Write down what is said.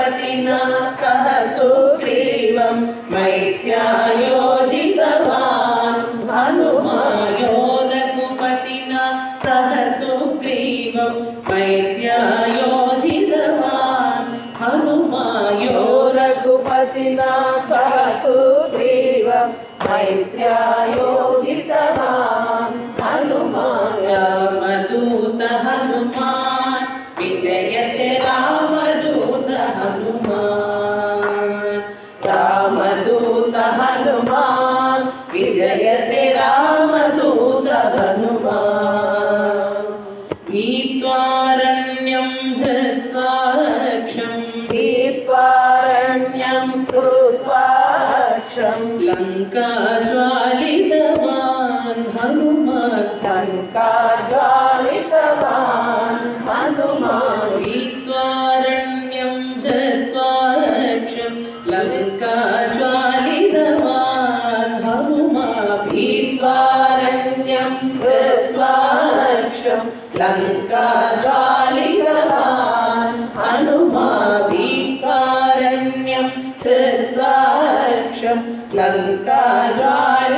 रघुपतिना सह सुग्रीवं मैत्र्यायोजितवान् हनुमायो रघुपतिना सह सुग्रीवं मैत्र्यायोजितवान् हनुमायो रघुपतिना सह सुग्रीवं मैत्र्यायोजितवान् हनुमान् रामदूत हनुमान् विजयते रामदूत हनुमान् रामदूत हनुमान् विजयते रामदूत हनुमान् नीत्वारण्यं हृत्वा लङ्काज्वालितवान् हनुमान् लङ्काज्वालितवान् हनुमान् नीत्वारण्यं हृत्वा लङ्काज्वालितवान् हनुमान् नीत्वारण्यं हृत्वा लङ्काज्वालितवान् हनुमान् नीत्वारण्यं हृत्वा लङ्काज्वालितवान्